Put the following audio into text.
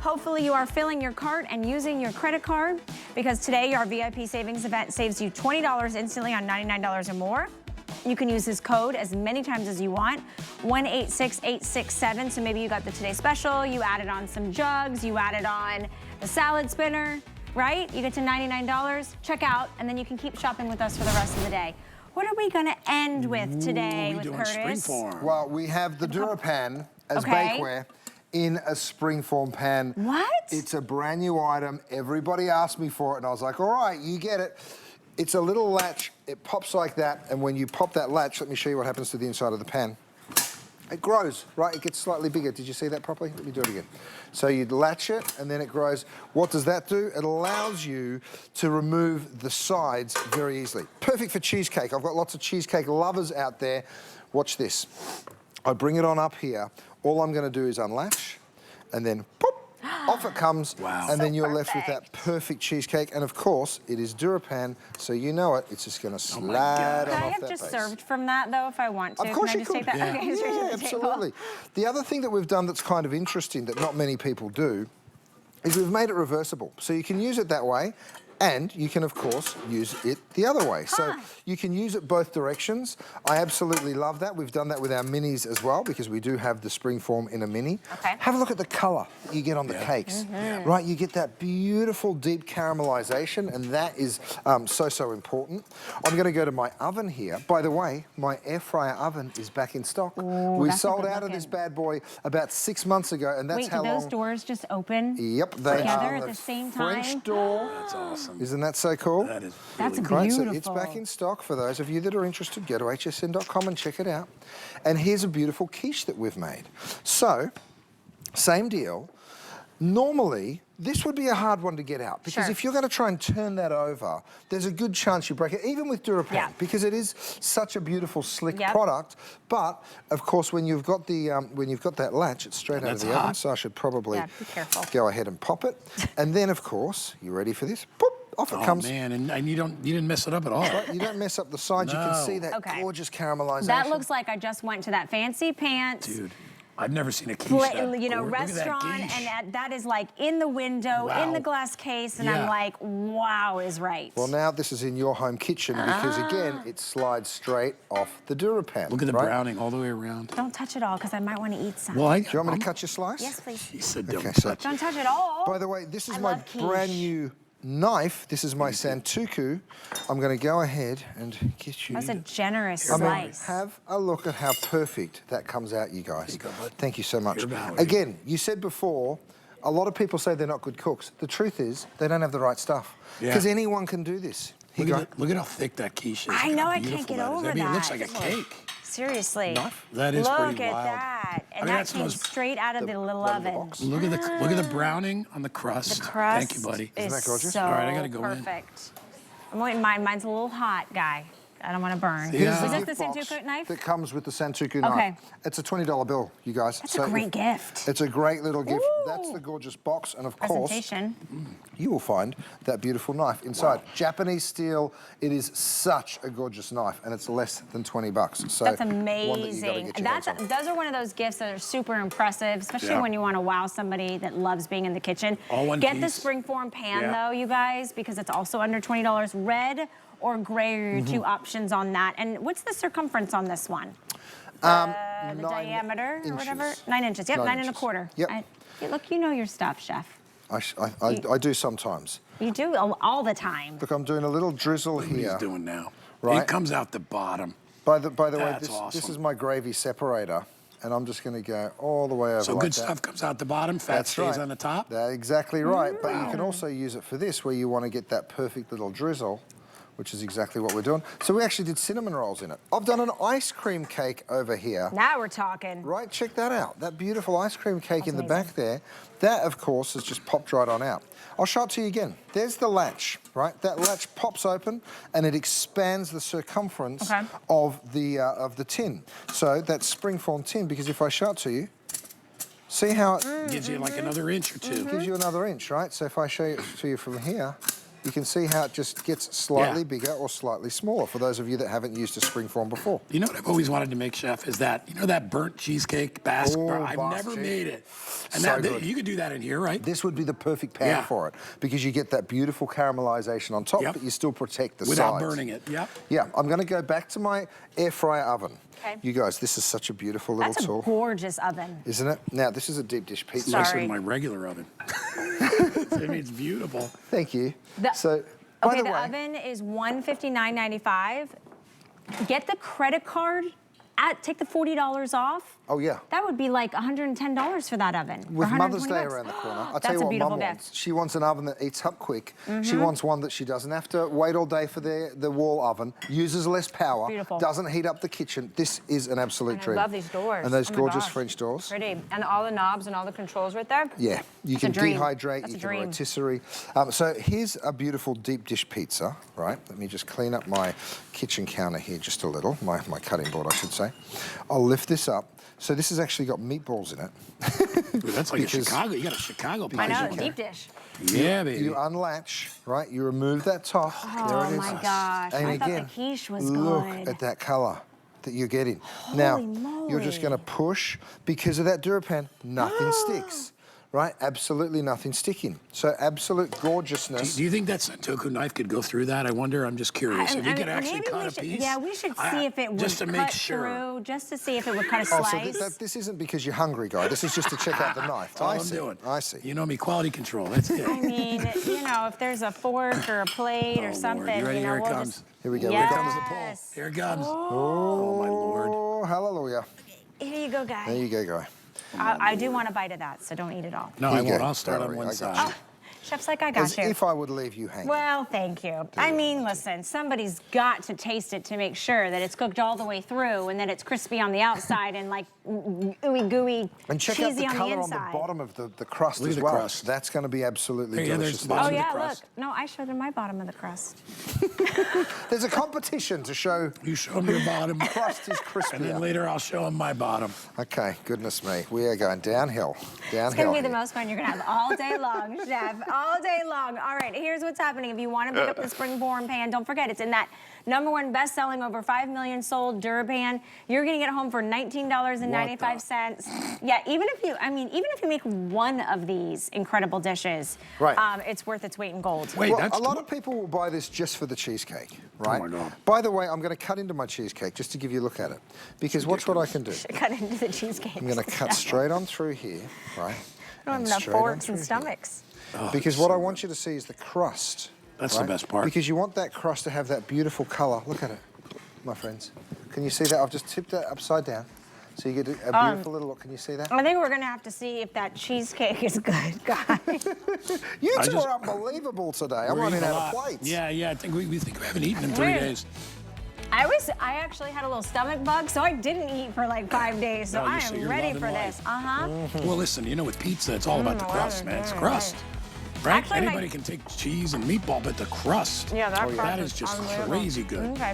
Hopefully you are filling your cart and using your credit card, because today our VIP savings event saves you $20 instantly on $99 or more. You can use this code as many times as you want, 186867. So maybe you got the Today Special, you added on some jugs, you added on the salad spinner, right? You get to $99, check out, and then you can keep shopping with us for the rest of the day. What are we gonna end with today with Curtis? Springform. Well, we have the DuraPan as bakeware in a springform pan. What? It's a brand new item. Everybody asked me for it, and I was like, all right, you get it. It's a little latch. It pops like that, and when you pop that latch, let me show you what happens to the inside of the pan. It grows, right? It gets slightly bigger. Did you see that properly? Let me do it again. So you'd latch it, and then it grows. What does that do? It allows you to remove the sides very easily. Perfect for cheesecake. I've got lots of cheesecake lovers out there. Watch this. I bring it on up here. All I'm going to do is unlatch, and then pop, off it comes, and then you're left with that perfect cheesecake. And of course, it is DuraPan, so you know it. It's just going to slide on off that base. Can I have just served from that, though, if I want to? Of course Can I you just could. Take that? Okay, Yeah, absolutely. The other thing that we've done that's kind of interesting that not many people do is we've made it reversible. So you can use it that way, and you can, of course, use it the other way. So you can use it both directions. I absolutely love that. We've done that with our minis as well, because we do have the Springform in a mini. Have a look at the colour that you get on the cakes. Right, you get that beautiful deep caramelization, and that is so important. I'm going to go to my oven here. By the way, my air fryer oven is back in stock. We sold out of this bad boy about 6 months ago, and that's how long... Wait, do those doors just open together at the same time? French door. That's awesome. Isn't that so cool? That is That's really beautiful. So it's back in stock. For those of you that are interested, go to hsn.com and check it out. And here's a beautiful quiche that we've made. So, same deal. Normally, this would be a hard one to get out, because if you're going to try and turn that over, there's a good chance you break it, even with DuraPan, because it is such a beautiful, slick product. But of course, when you've got the that latch, it's straight out of the oven. So I should probably be careful. go ahead and pop it. And then, of course, you ready for this? Boop, off it comes. Oh man, and you didn't mess it up at all. Right, you don't mess up the sides. You can see that gorgeous caramelization. That looks like I just went to that fancy pants. Dude. I've never seen a quiche restaurant, and that is like in the window, in the glass case, and I'm like, wow is right. Well, now this is in your home kitchen, because again, it slides straight off the DuraPan. Look at the browning all the way around. Don't touch it all, because I might want to eat some. Well, do you want me to cut your slice? Yes, please. She said don't touch. Don't touch it all. By the way, this is my brand new knife. This is my Santoku. I'm going to go ahead and get you... That's a generous slice. Have a look at how perfect that comes out, you guys. Thank you so much. Here, again, you said before, a lot of people say they're not good cooks. The truth is, they don't have the right stuff. Because anyone can do this. Look at how thick that quiche is. I know, I can't get over that. I mean, it looks like a cake. Seriously. That is pretty wild. Look at that. And that came straight out of the little oven. Look at the browning on the crust. The crust Thank you, buddy. Isn't that gorgeous? So all right, I gotta go perfect. I'm waiting. Mine's a little hot, guy. I don't want to burn. Is this the Santoku knife? That comes with the Santoku knife. It's a $20 bill, you guys. That's a great gift. It's a great little gift. That's the gorgeous box, and of course, you will find that beautiful knife inside. Japanese steel. It is such a gorgeous knife, and it's less than 20 bucks. So that's amazing. Those are one of those gifts that are super impressive, especially when you want to wow somebody that loves being in the kitchen. All one Get piece. the Springform pan though, you guys, because it's also under $20. Red or gray are your two options on that. And what's the circumference on this one? The diameter or whatever? 9 inches. Yep, 9 1/4. Yep. Look, you know your stuff, chef. I do sometimes. You do all the time. Look, I'm doing a little drizzle here. What he's doing now. Right. It comes out the bottom. By the way, awesome. this is my gravy separator, and I'm just going to go all the way over. So good stuff comes out the bottom, fat stays on the top? That's exactly right. But you can also use it for this, where you want to get that perfect little drizzle, which is exactly what we're doing. So we actually did cinnamon rolls in it. I've done an ice cream cake over here. Now we're talking. Right, check that out. That beautiful ice cream cake in the back there. That, of course, has just popped right on out. I'll show it to you again. There's the latch, right? That latch pops open, and it expands the circumference of the tin. So that's Springform tin, because if I show it to you, see how it gives you like another inch or two. Gives you another inch, right? So if I show it to you from here, You can see how it just gets slightly bigger or slightly smaller for those of you that haven't used a springform before. You know what I've always wanted to make, Chef, is that, you know that burnt cheesecake basque? I've never made it. And So that, good. you could do that in here, right? This would be the perfect pan for it because you get that beautiful caramelization on top, but you still protect the without sides. burning it, Yeah, I'm going to go back to my air fryer oven. Okay. You guys, this is such a beautiful little That's a tool. gorgeous oven. Isn't it? Now, this is a deep dish pizza. Nicer Sorry. than my regular oven. I mean, it's beautiful. Thank you. The- So, by Okay, the the way, oven is $159.95. Get the credit card, take the $40 off. oh yeah. That would be like $110 for that oven. or With Mother's 120 Day bucks. around the corner, I'll That's tell you a what beautiful Mum gift. wants. She wants an oven that eats up quick. She wants one that she doesn't have to wait all day for the wall oven, uses less power, Beautiful. doesn't heat up the kitchen. This is an absolute And I dream. love these doors. And those Oh my gorgeous gosh. French doors. Pretty. And all the knobs and all the controls right there. Yeah, you That's a can dream. dehydrate, That's you a can dream. rotisserie. So here's a beautiful deep dish pizza, right? Let me just clean up my kitchen counter here just a little, my cutting board, I should say. I'll lift this up. So this has actually got meatballs in it. Ooh, that's like a Because- Chicago. You got a Chicago I pie. know, deep dish. Yeah, baby. You unlatch, right? You remove that top. There it Oh is. my gosh, And I again, thought the quiche was look good. at that color that you're getting. Now, Holy you're just moly. going to push because of that DuraPan. Nothing sticks, right? Absolutely nothing sticking. So absolute gorgeousness. Do you think that Santoku knife could go through that? I wonder. I'm just curious. If you could actually maybe cut we a should, piece. Yeah, we should see if it would just to cut make sure. through, just to see if it would cut a Oh, slice. so this isn't because you're hungry, guy. This is just to check out the knife. That's all I I'm see. doing. I see. You know me, quality control. That's it. I mean, you know, if there's a fork or a plate Oh, or Lord. something, You ready? you know, Here it we'll comes. just... Here we go. Yes. Here comes the pole. Here it comes. Oh, my Lord. Oh, hallelujah. Here you go, guy. There you go, guy. I do want a bite of that, so don't eat it all. No, Here I you won't. go, I'll start on Valerie, one I got side. you. Chef's like, I got As you. if I would leave you hanging. Well, thank you. I mean, listen, somebody's got to taste it to make sure that it's cooked all the way through and that it's crispy on the outside and like ooey gooey, And check out cheesy the on the color on inside. the bottom of the crust Look at as the well. crust. That's going to be absolutely Yeah, there's delicious. the bottom Oh of the yeah, look. crust. No, I showed him my bottom of the crust. There's a competition to show You show them your bottom. crust is crispier. And then later I'll show them my bottom. Okay, goodness me. We are going downhill. Downhill. It's gonna be the here. most fun you're gonna have all day long, Chef. All day long. All right, here's what's happening. If you want to pick up the Springform pan, don't forget it's in that #1 best-selling, over 5 million sold DuraPan. You're gonna get it home for $19.95. Yeah, even if you make one of these incredible dishes, Right. it's worth its weight in gold. Wait, Well, that's a lot of people will buy this just for the cheesecake, right? my God. By the way, I'm going to cut into my cheesecake just to give you a look at it. Because watch what I can do. Cut into the cheesecake. I'm going to cut straight on through here, right? I don't have And enough straight on forks through and here. stomachs. Because what I want you to see is the crust. That's the right? best part. Because you want that crust to have that beautiful color. Look at it, my friends. Can you see that? I've just tipped it upside down. So you get a beautiful little look. Can you see that? I think we're gonna have to see if that cheesecake is good, guys. You I two just- are unbelievable today. I'm We're running eating a out of lot. plates. Yeah, I think we haven't eaten in 3 Weird. days. I actually had a little stomach bug, so I didn't eat for like 5 days. So No, I so am you're ready loving for life. this. Well, listen, you know, with pizza, it's all about the crust, man. It's crust. Right? Actually, Anybody can take cheese and meatball, but the crust. Yeah, that crust That is is just unbelievable. crazy good. Okay.